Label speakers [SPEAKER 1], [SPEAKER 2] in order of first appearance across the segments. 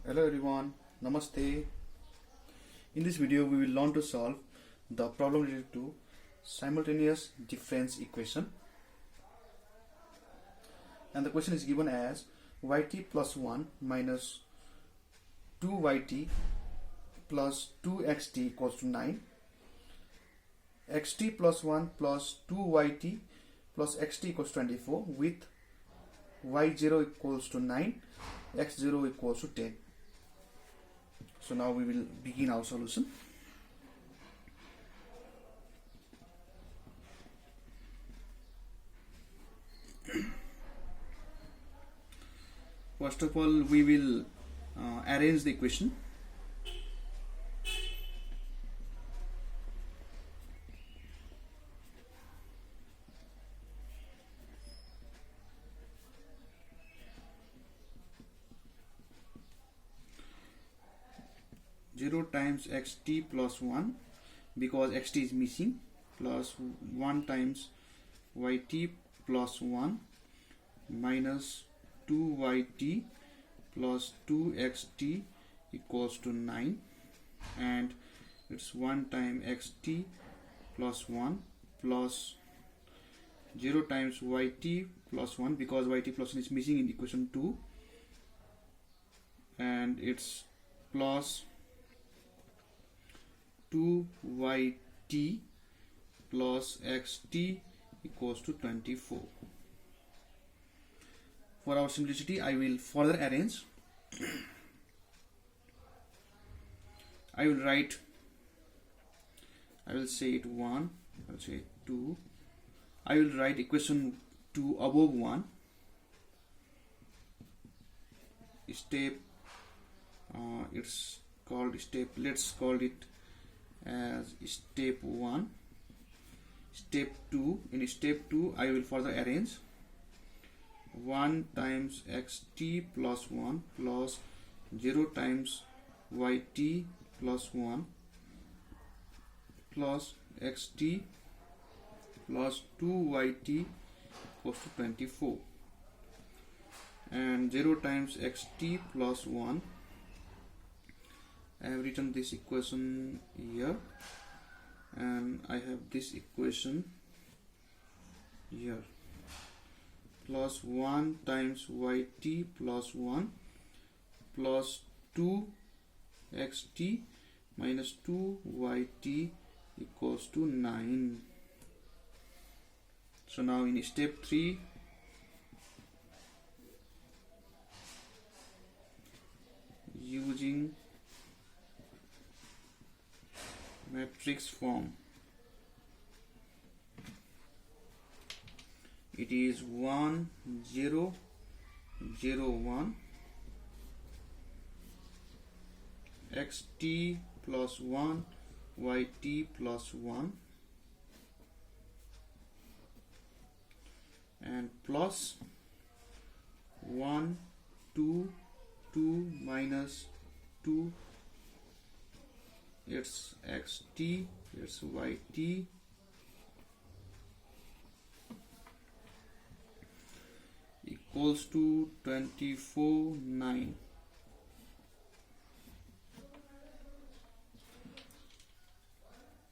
[SPEAKER 1] Hello everyone, Namaste. In this video we will learn to solve the problem related to simultaneous difference equation, and the question is given as yt plus 1 minus 2yt plus 2xt equals to 9, xt plus 1 plus 2yt plus xt equals to 24 with y0 equals to 9, x0 equals to 10. So now we will begin our solution. First of all, we will arrange the equation. Zero times xt plus 1 because xt is missing, plus 1 times yt plus 1 minus 2yt plus 2xt equals to 9, and it's 1 times xt plus 1 plus 0 times yt plus 1 because yt plus 1 is missing in equation 2, and it's plus 2yt plus xt equals to 24. For our simplicity, I will further arrange. I will say it 1, I will say it 2. I will write equation 2 above 1. Step, it's called step, let's call it as step 1. Step 2, in step 2 I will further arrange 1 times xt plus 1 plus 0 times yt plus 1 plus xt plus 2yt equals to 24, and 0 times xt plus 1. I have written this equation here, and I have this equation here, plus 1 times yt plus 1 plus 2xt minus 2yt equals to 9. So now in step 3, using matrix form, it is 1 0 0 1 xt plus 1 yt plus 1 and plus 1 2 2 minus 2, it's xt, it's yt, equals to 24 9.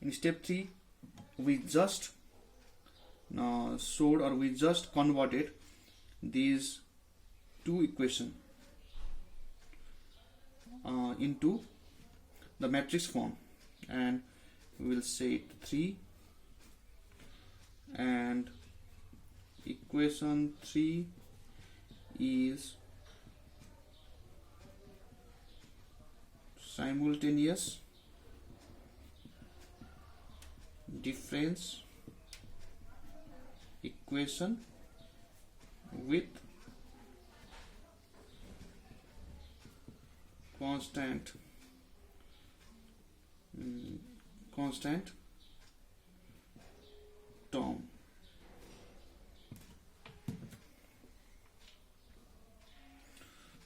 [SPEAKER 1] In step 3, we just showed, or we just converted these two equations into the matrix form, and we will say it 3, and equation 3 is simultaneous difference equation with constant term.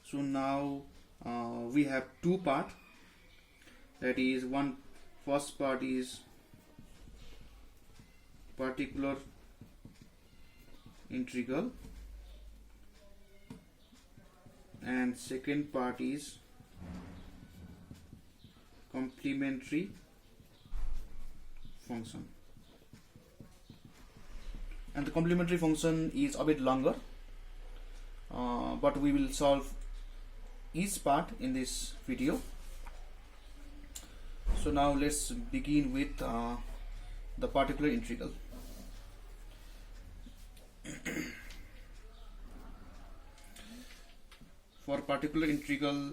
[SPEAKER 1] So now we have two parts, that is, first part is particular integral, and second part is complementary function. And the complementary function is a bit longer, but we will solve each part in this video. So now let's begin with the particular integral. For particular integral,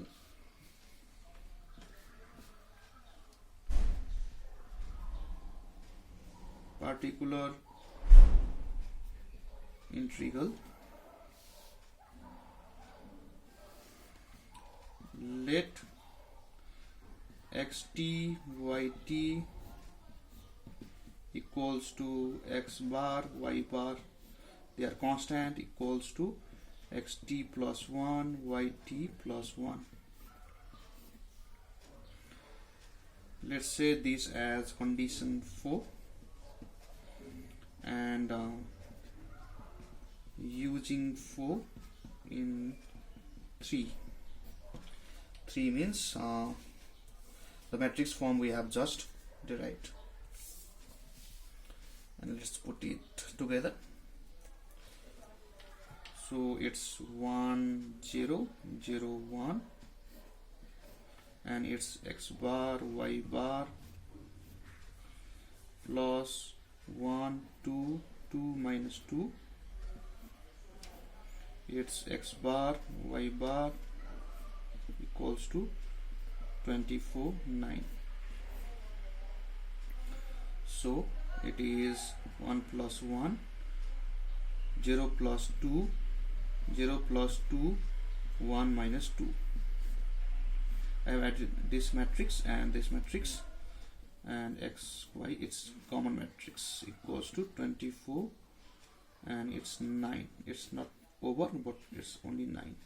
[SPEAKER 1] let xt yt equals to x bar y bar, they are constant, equals to xt plus 1 yt plus 1. Let's say this as condition 4, and using 4 in 3 means the matrix form we have just derived. And let's put it together. So it's 1 0 0 1, and it's x bar y bar plus 1 2 2 minus 2, it's x bar y bar equals to 24 9. So it is 1 plus 1, 0 plus 2, 0 plus 2, 1 minus 2. I have added this matrix and this matrix, and x y, it's common matrix, equals to 24, and it's 9. It's not over, but it's only 9.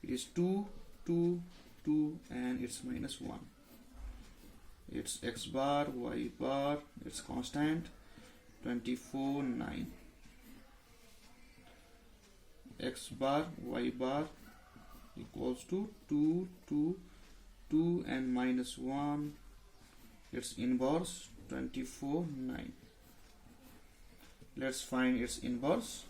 [SPEAKER 1] It is 2 2 2, and it's minus 1. It's x bar y bar, it's constant, 24 9. X bar y bar equals to 2 2 2 and minus 1, its inverse 24 9. Let's find its inverse.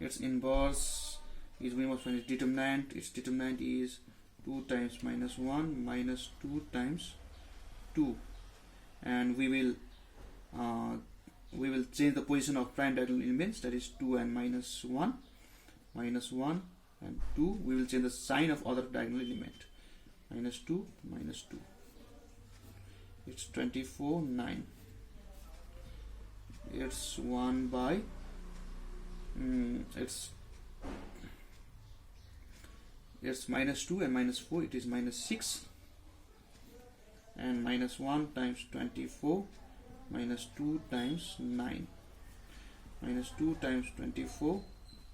[SPEAKER 1] Its inverse is, we must find its determinant. Its determinant is 2 times minus 1 minus 2 times 2, and we will change the position of prime diagonal elements, that is 2 and minus 1 and 2. We will change the sign of other diagonal element, minus 2 minus 2. It's 24 9. It's 1 by it's minus 2 and minus 4, it is minus 6, and minus 1 times 24 minus 2 times 9, minus 2 times 24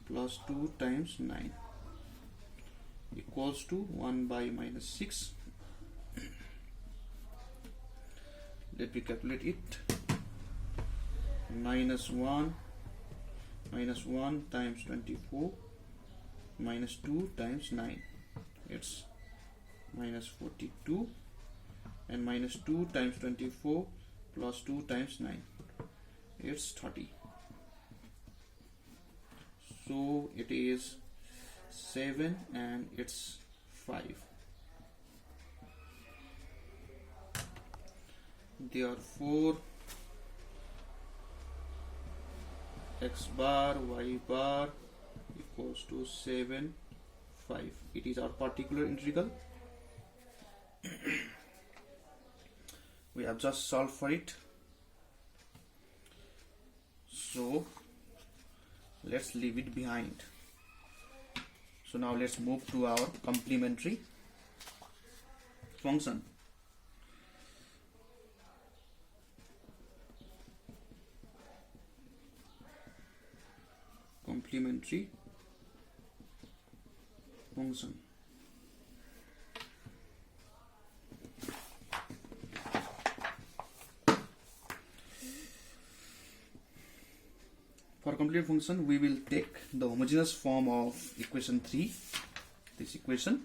[SPEAKER 1] plus 2 times 9 equals to 1 by minus 6. Let me calculate it. Minus 1 times 24 minus 2 times 9, it's minus 42, and minus 2 times 24 plus 2 times 9, it's 30. So it is 7 and it's 5. Therefore x bar y bar equals to 7 5. It is our particular integral. We have just solved for it. So let's leave it behind. So now let's move to our complementary function. Complementary function. For complementary function, we will take the homogeneous form of equation 3 this equation.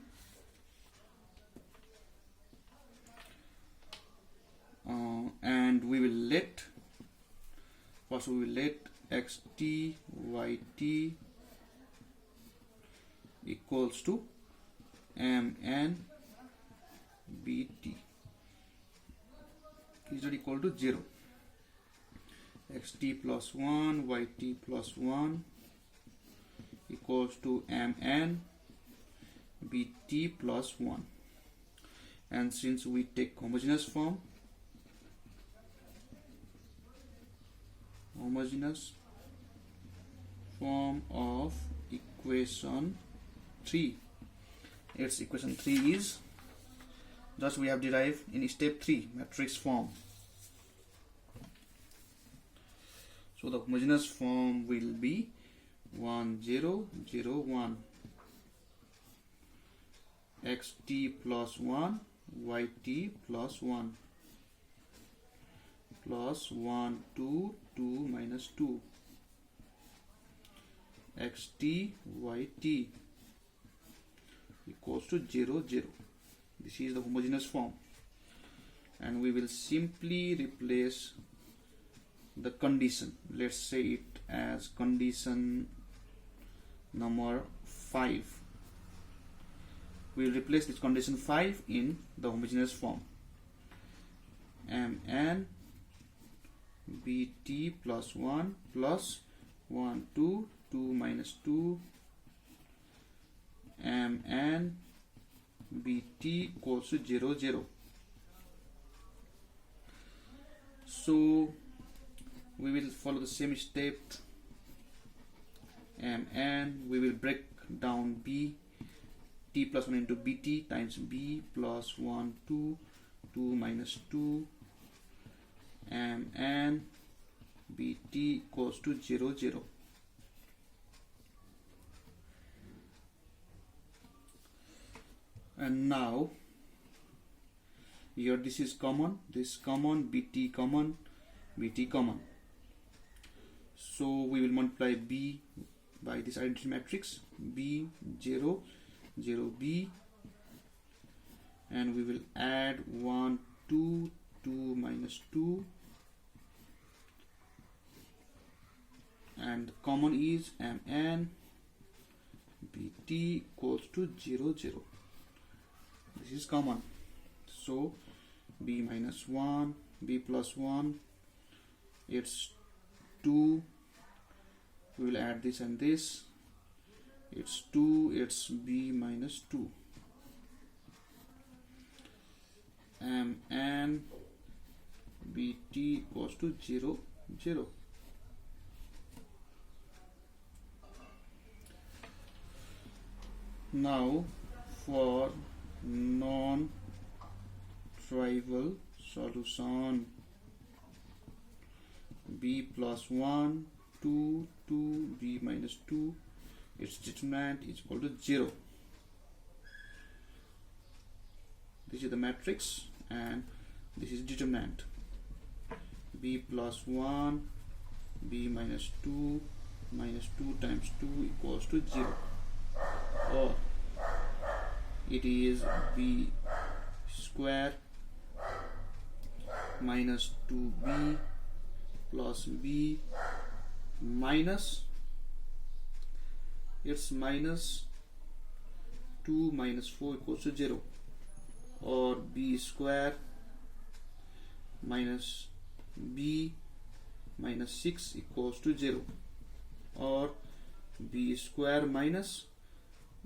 [SPEAKER 1] And we will let xt yt equals to mn bt is not equal to 0. xt plus 1 yt plus 1 equals to mn bt plus 1. And since we take homogeneous form of equation 3, its equation 3 is just we have derived in step 3 matrix form. So the homogeneous form will be 1 0 0 1 xt plus 1 yt plus 1 plus 1 2 2 minus 2 xt yt equals to 0 0. This is the homogeneous form, and we will simply replace the condition. Let's say it as condition number 5. We will replace this condition 5 in the homogeneous form. mn bt plus 1 plus 1 2 2 minus 2 mn bt equals to 0 0. So we will follow the same step. mn, we will break down b t plus 1 into bt times b plus 1 2 2 minus 2 mn bt equals to 0 0. And now here this is common, this common, bt common, bt common. So we will multiply b by this identity matrix b 0 0 b, and we will add 1 2 2 minus 2, and common is mn bt equals to 0 0. This is common. So b minus 1, b plus 1, it's 2, we will add this and this, it's 2, it's b minus 2, mn bt equals to 0 0. Now for non-trivial solution, b plus 1 2 2 b minus 2, its determinant is equal to 0. This is the matrix and this is determinant. B plus 1 b minus 2 times 2 equals to 0, or it is b square minus 2b plus b minus, it's minus 2 minus 4 equals to 0, or b square minus b minus 6 equals to 0, or b square minus,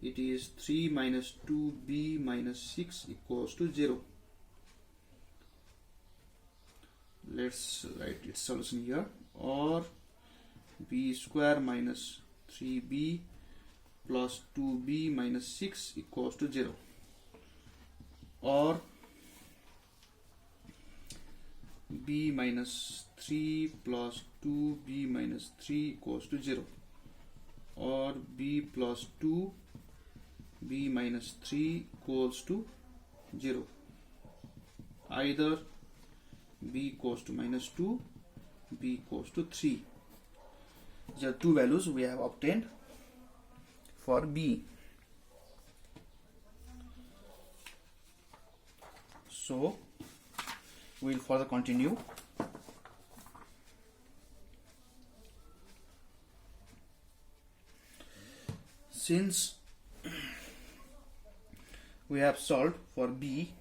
[SPEAKER 1] it is 3 minus 2b minus 6 equals to 0. Let's write its solution here, or b square minus 3b plus 2b minus 6 equals to 0, or b minus 3 plus 2b minus 3 equals to 0, or b plus 2 b minus 3 equals to 0. Either b equals to minus 2, b equals to 3. These are two values we have obtained for b. So we'll further continue. Since we have solved for B,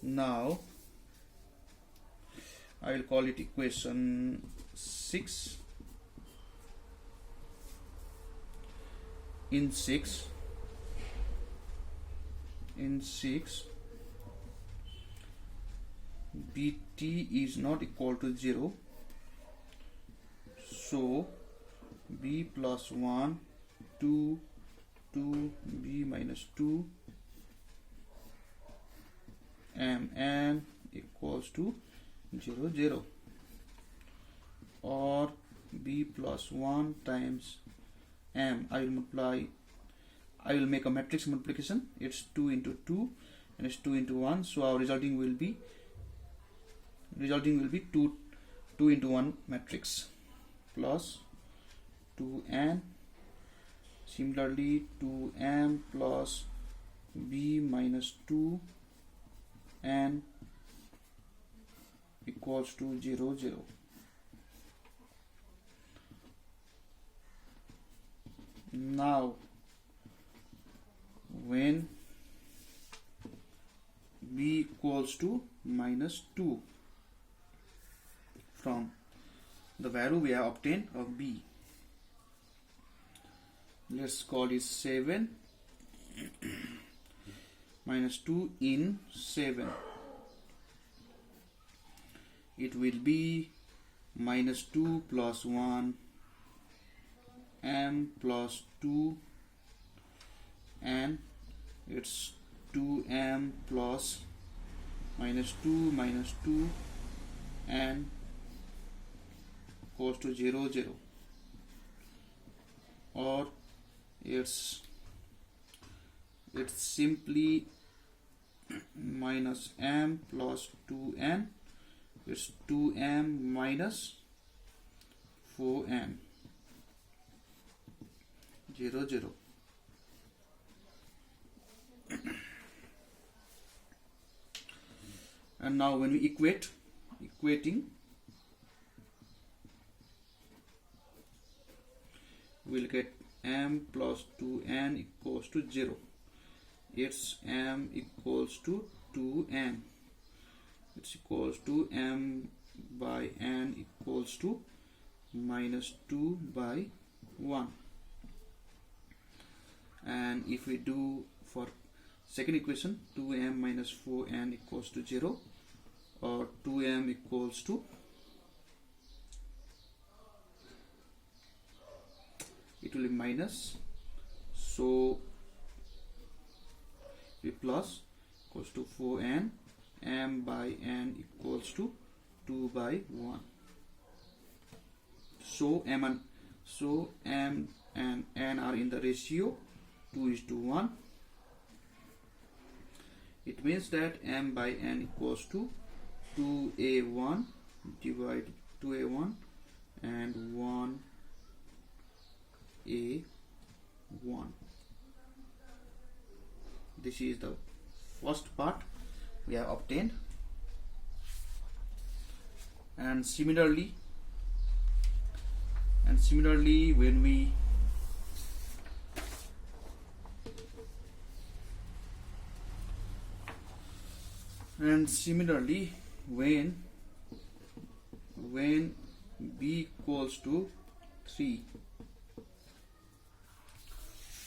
[SPEAKER 1] now I will call it equation 6. In 6, bt is not equal to 0, so b plus 1 2 b minus 2 m equals to 0 0, or b plus 1 times m. I will make a matrix multiplication. It's 2 into 2 and it's 2 into 1, so our resulting will be 2 into 1 matrix plus 2n. Similarly, 2m plus b minus 2 n equals to 0 0. Now when b equals to minus 2, from the value we have obtained of b, let's call it 7 minus 2 in 7, it will be minus 2 plus 1 m plus 2, and it's 2m plus minus 2 and goes to 0 0, or it's simply minus m plus 2n. It's 2m minus 4m 0 0. And now when we equating, we'll get m plus 2n equals to 0. It's m equals to 2n. It's equals to m by n equals to minus 2 by 1. And if we do for second equation, 2m minus 4n equals to 0, or 2m equals to, it will be minus, so we plus equals to 4n, m by n equals to 2 by 1. So m and n are in the ratio 2:1. It means that m by n equals to 2a1 divided 2a1 and 1a1. This is the first part we have obtained. And similarly when we when b equals to 3,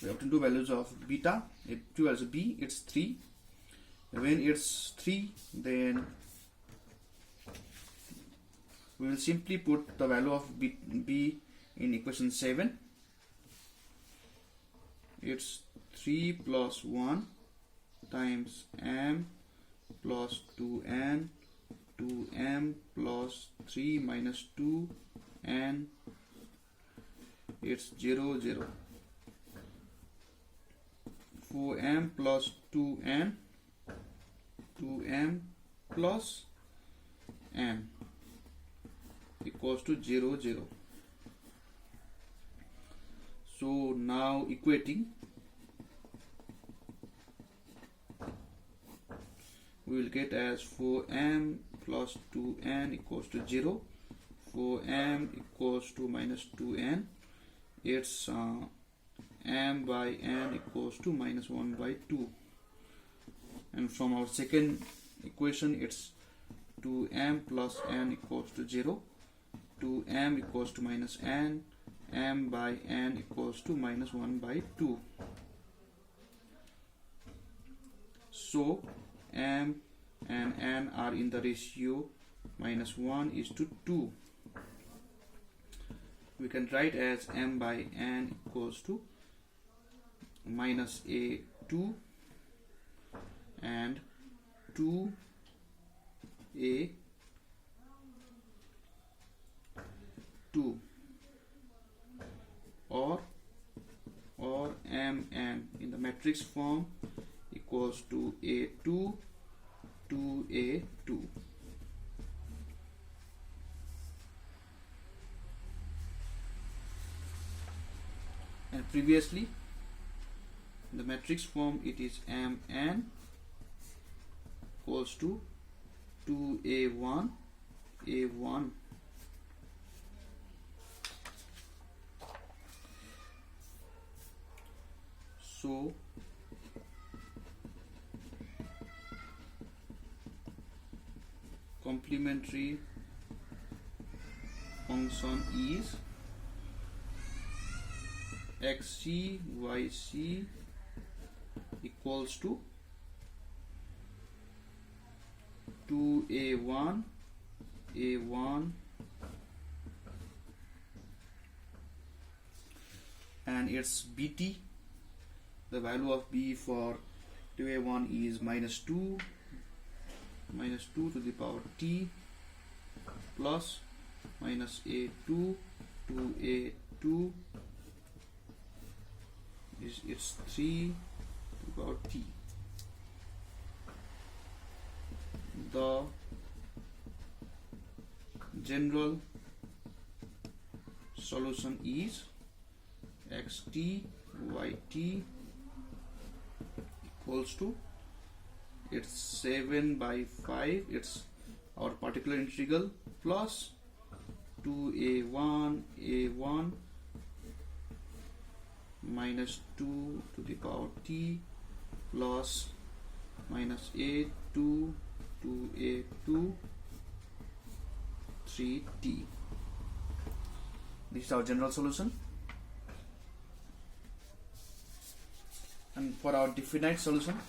[SPEAKER 1] we have to do values of beta. Two values of b, it's 3. When it's 3, then we will simply put the value of b in equation 7. It's 3 plus 1 times m plus 2n, 2m plus 3 minus 2, and it's 0 0. 4m plus 2n, 2m plus n equals to 0 0. So now equating, we will get as 4m plus 2n equals to 0. 4m equals to minus 2n. It's m by n equals to minus 1 by 2. And from our second equation, it's 2m plus n equals to 0. 2m equals to minus n. M by n equals to minus 1 by 2. So m and n are in the ratio minus 1 is to 2. We can write as m by n equals to minus a 2 and 2a 2, or mn in the matrix form equals to a2 2a2. And previously in the matrix form it is mn equals to 2a1 a1. So complementary function is xc yc equals to 2a1 a1 and its bt. The value of b for 2a1 is minus 2 to the power t plus minus a2 2a2 is it's 3 to the power t. The general solution is xt yt equals to, it's 7 by 5, it's our particular integral, plus 2a1 a1 minus 2 to the power t plus minus a2 2a2 3t. This is our general solution. And for our definite solution,